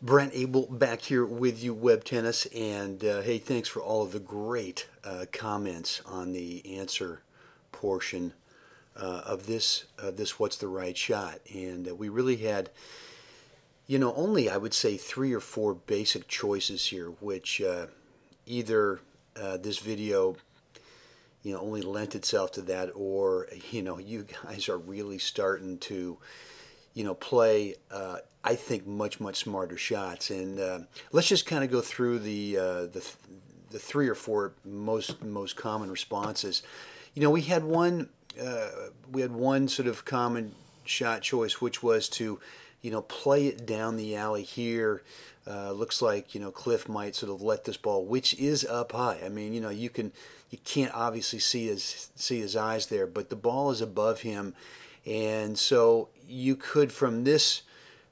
Brent Abel back here with you, Web Tennis, and hey, thanks for all of the great comments on the answer portion of this What's the Right Shot? And we really had, only I would say 3 or 4 basic choices here, which either this video, only lent itself to that, or you guys are really starting to play, I think, much smarter shots. And let's just kind of go through the 3 or 4 most common responses. We had one sort of common shot choice, which was to play it down the alley here. Looks like Cliff might sort of let this ball, which is up high. I mean, you can't obviously see his eyes there, but the ball is above him. And so you could, from this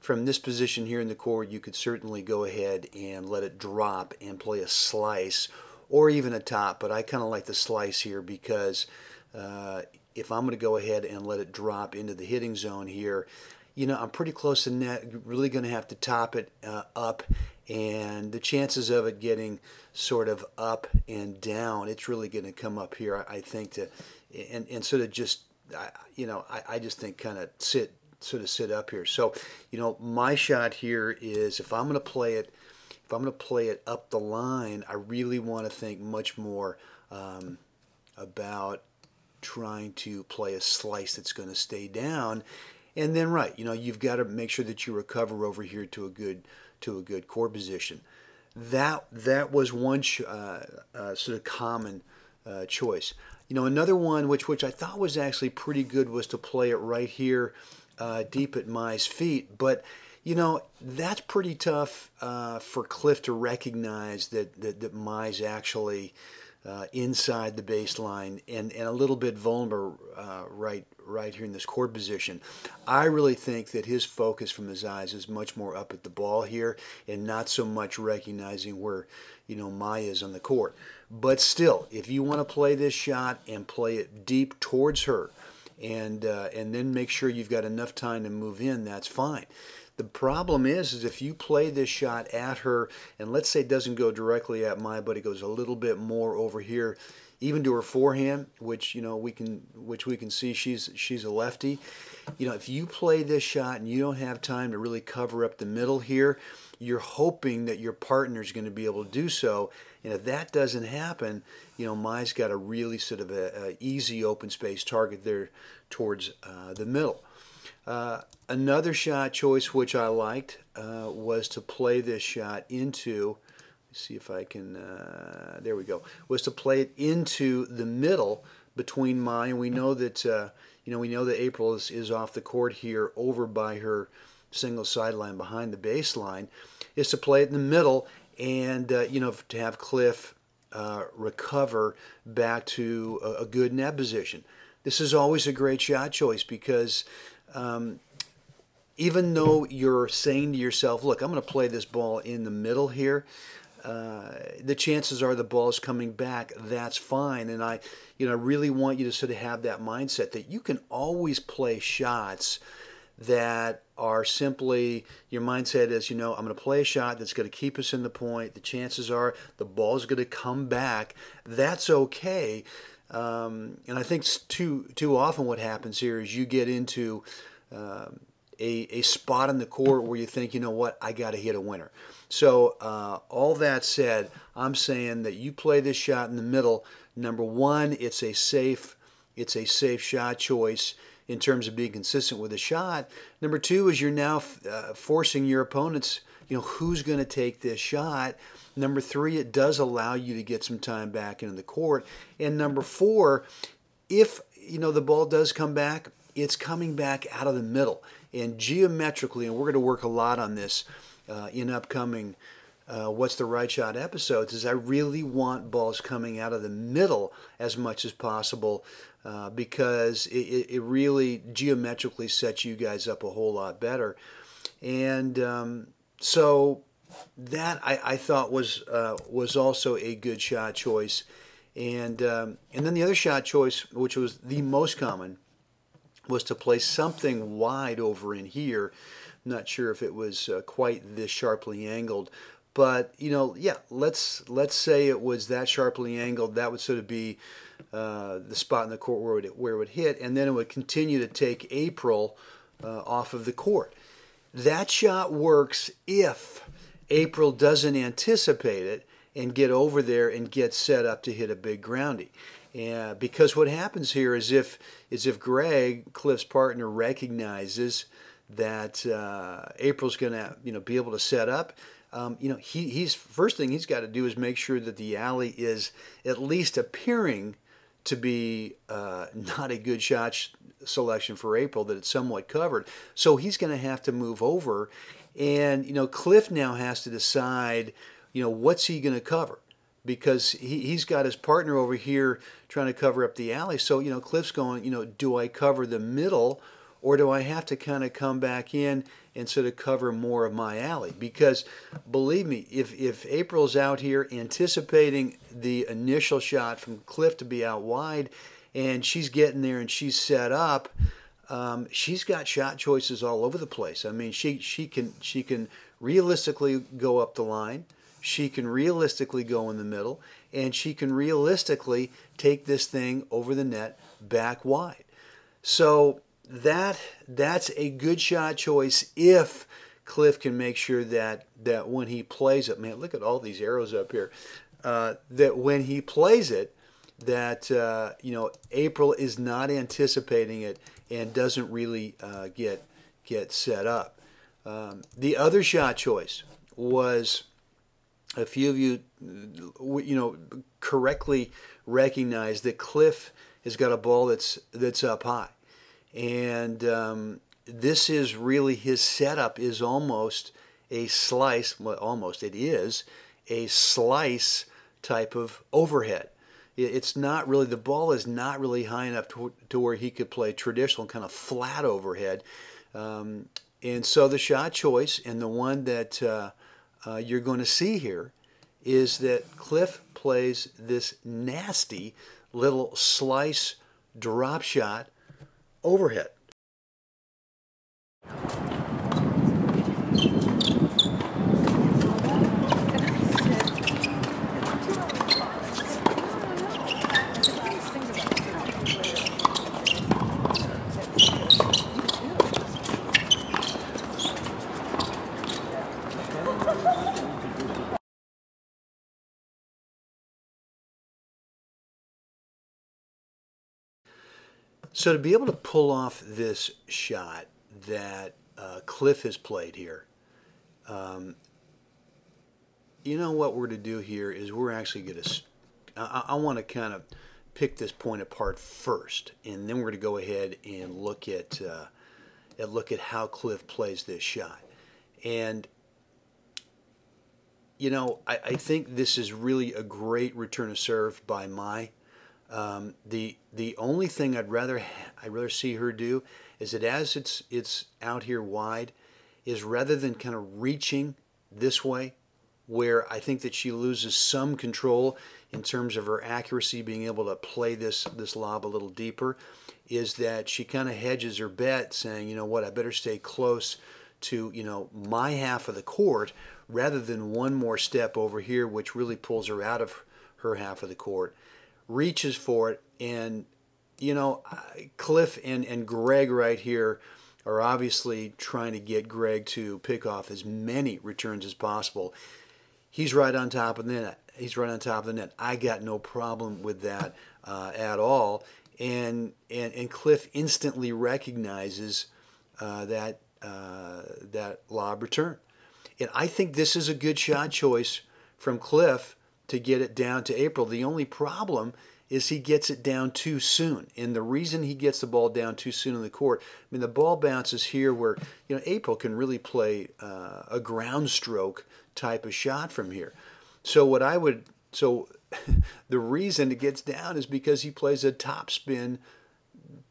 position here in the court, you could certainly go ahead and let it drop and play a slice or even a top. But I kind of like the slice here because if I'm going to go ahead and let it drop into the hitting zone here, I'm pretty close to net. Really going to have to top it up, and the chances of it getting sort of up and down, it's really going to come up here, I think, and sort of just. I just think kind of sit up here. So, my shot here is if I'm going to play it up the line, I really want to think much more about trying to play a slice that's going to stay down, and then you've got to make sure that you recover over here to a good core position. That was one sort of common choice. Another one which I thought was actually pretty good was to play it right here deep at Mai's feet. But, that's pretty tough for Cliff to recognize that Mai's actually inside the baseline and a little bit vulnerable right here in this court position. I really think that his focus from his eyes is much more up at the ball here and not so much recognizing where Mai is on the court. But still, if you want to play this shot and play it deep towards her and then make sure you've got enough time to move in, that's fine. The problem is if you play this shot at her, and let's say it doesn't go directly at Mai, but it goes a little bit more over here, even to her forehand, which we can see she's a lefty. If you play this shot and you don't have time to really cover up the middle here, you're hoping that your partner is going to be able to do so. And if that doesn't happen, Mai's got a really sort of a easy open space target there towards the middle. Another shot choice which I liked was to play this shot into, let's see if I can, there we go, was to play it into the middle between Mai, and we know that April is off the court here over by her single sideline behind the baseline, is to play it in the middle and to have Cliff recover back to a good net position. This is always a great shot choice because even though you're saying to yourself, look, I'm going to play this ball in the middle here, the chances are the ball's coming back. That's fine. And I really want you to sort of have that mindset that you can always play shots that are simply, your mindset is, I'm going to play a shot that's going to keep us in the point. The chances are the ball's going to come back. That's okay. And I think too often what happens here is you get into a spot in the court where you think, what, I got to hit a winner. So all that said, I'm saying that you play this shot in the middle. Number one, it's a safe shot choice in terms of being consistent with the shot. Number two is you're now forcing your opponents, who's going to take this shot. Number three, it does allow you to get some time back into the court. And number four, if the ball does come back, it's coming back out of the middle. And geometrically, and we're going to work a lot on this in upcoming What's the Right Shot episodes, is I really want balls coming out of the middle as much as possible because it really geometrically sets you guys up a whole lot better. And so that I thought was also a good shot choice. And then the other shot choice, which was the most common, was to play something wide over in here Not sure if it was quite this sharply angled, but yeah, let's say it was that sharply angled. That would sort of be the spot in the court where it would hit, and then it would continue to take April off of the court. That shot works if April doesn't anticipate it and get over there and get set up to hit a big groundie. And because what happens here is if Greg, Cliff's partner, recognizes that April's going to be able to set up, he's first thing he's got to do is make sure that the alley is at least appearing to be not a good shot selection for April, that it's somewhat covered. So he's going to have to move over, and Cliff now has to decide what's he going to cover, because he's got his partner over here trying to cover up the alley. So Cliff's going, do I cover the middle, or do I have to kind of come back in and sort of cover more of my alley? Because believe me, if April's out here anticipating the initial shot from Cliff to be out wide, and she's getting there and she's set up, she's got shot choices all over the place. I mean, she can realistically go up the line, she can realistically go in the middle, and she can realistically take this thing over the net back wide. So that's a good shot choice if Cliff can make sure that when he plays it, man, look at all these arrows up here, that when he plays it, that April is not anticipating it and doesn't really get set up. The other shot choice was, a few of you correctly recognized that Cliff has got a ball that's up high. And this is really, his setup is almost a slice, well, almost, it is a slice type of overhead. It's not really, the ball is not really high enough to where he could play traditional kind of flat overhead. And so the shot choice, and the one that you're going to see here, is that Cliff plays this nasty little slice drop shot overhead. So to be able to pull off this shot that Cliff has played here, what we're to do here is we're actually going to, I want to kind of pick this point apart first, and then we're going to go ahead and look at how Cliff plays this shot. And I think this is really a great return of serve by Mai. The only thing I'd rather see her do is that as it's out here wide, is rather than kind of reaching this way, where I think that she loses some control in terms of her accuracy, being able to play this lob a little deeper, is that she kind of hedges her bet, saying, you know what, I better stay close to my half of the court rather than one more step over here, which really pulls her out of her half of the court. Reaches for it, and Cliff and Greg right here are obviously trying to get Greg to pick off as many returns as possible. He's right on top of the net. He's right on top of the net. I got no problem with that at all. And Cliff instantly recognizes that lob return. And I think this is a good shot choice from Cliff to get it down to April. The only problem is he gets it down too soon. And the reason he gets the ball down too soon in the court, I mean, the ball bounces here where, April can really play a ground stroke type of shot from here. So the reason it gets down is because he plays a topspin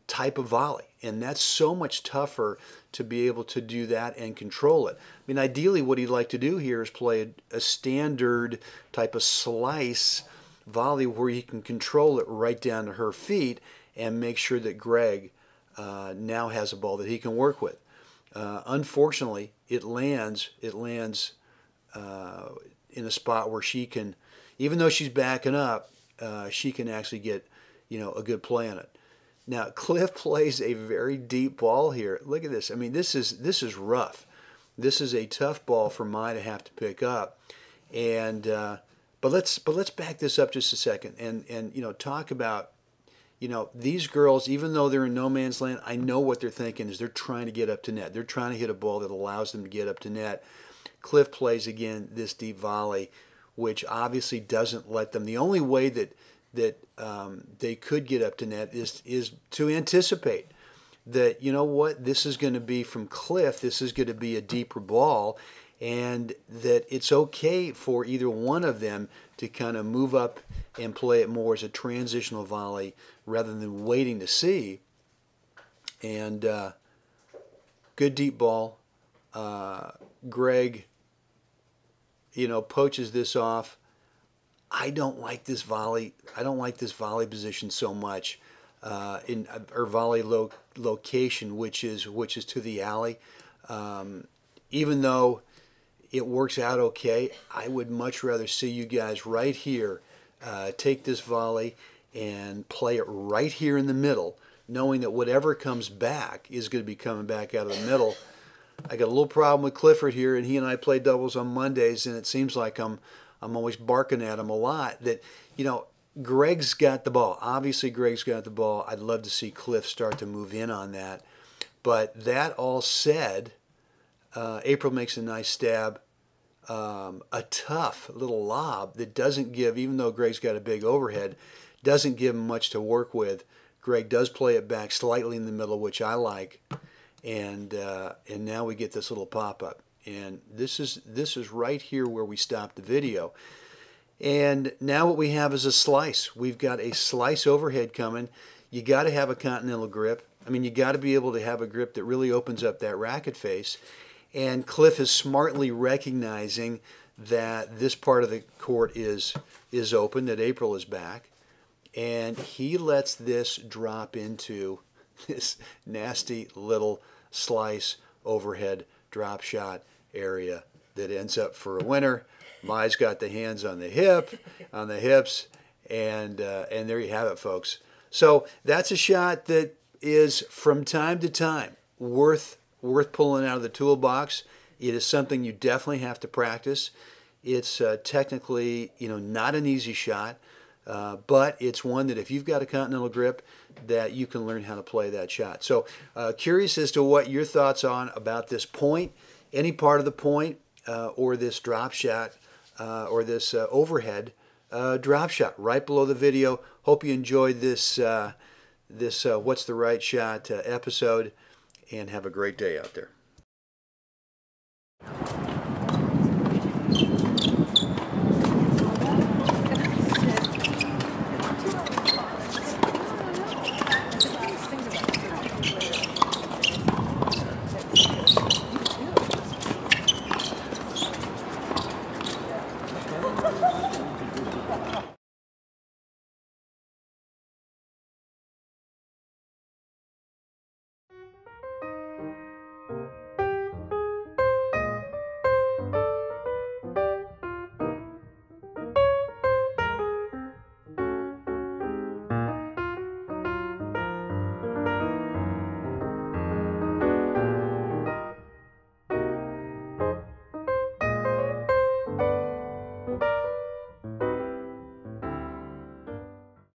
type of volley. And that's so much tougher to be able to do that and control it. I mean, ideally what he'd like to do here is play a standard type of slice volley where he can control it right down to her feet and make sure that Greg now has a ball that he can work with. Unfortunately, it lands in a spot where she can, even though she's backing up, she can actually get, a good play on it. Now, Cliff plays a very deep ball here. Look at this. I mean, this is rough. This is a tough ball for Mai to have to pick up. And but let's back this up just a second and talk about, these girls, even though they're in no man's land, I know what they're thinking is they're trying to get up to net. They're trying to hit a ball that allows them to get up to net. Cliff plays again this deep volley, which obviously doesn't let them. The only way that they could get up to net is to anticipate that, what, this is going to be from Cliff. This is going to be a deeper ball, and that it's okay for either one of them to kind of move up and play it more as a transitional volley rather than waiting to see. And good deep ball. Greg, poaches this off. I don't like this volley. I don't like this volley position so much, or volley location, which is to the alley. Even though it works out okay, I would much rather see you guys right here take this volley and play it right here in the middle, knowing that whatever comes back is going to be coming back out of the middle. I got a little problem with Clifford here, and he and I play doubles on Mondays, and it seems like I'm always barking at him a lot. That, Greg's got the ball. Obviously, Greg's got the ball. I'd love to see Cliff start to move in on that. But that all said, April makes a nice stab. A tough little lob that doesn't give, even though Greg's got a big overhead, doesn't give him much to work with. Greg does play it back slightly in the middle, which I like. And now we get this little pop-up. And this is right here where we stopped the video. And now what we have is a slice. We've got a slice overhead coming. You got to have a continental grip. I mean, you got to be able to have a grip that really opens up that racket face. And Cliff is smartly recognizing that this part of the court is open, that April is back. And he lets this drop into this nasty little slice overhead drop shot area that ends up for a winner. Mai's got the hands on the hips, and there you have it, folks. So that's a shot that is from time to time worth pulling out of the toolbox. It is something you definitely have to practice. It's technically, not an easy shot, but it's one that if you've got a continental grip, that you can learn how to play that shot. So curious as to what your thoughts on about this point, any part of the point, or this drop shot, or this overhead drop shot right below the video. Hope you enjoyed this What's the Right Shot episode, and have a great day out there.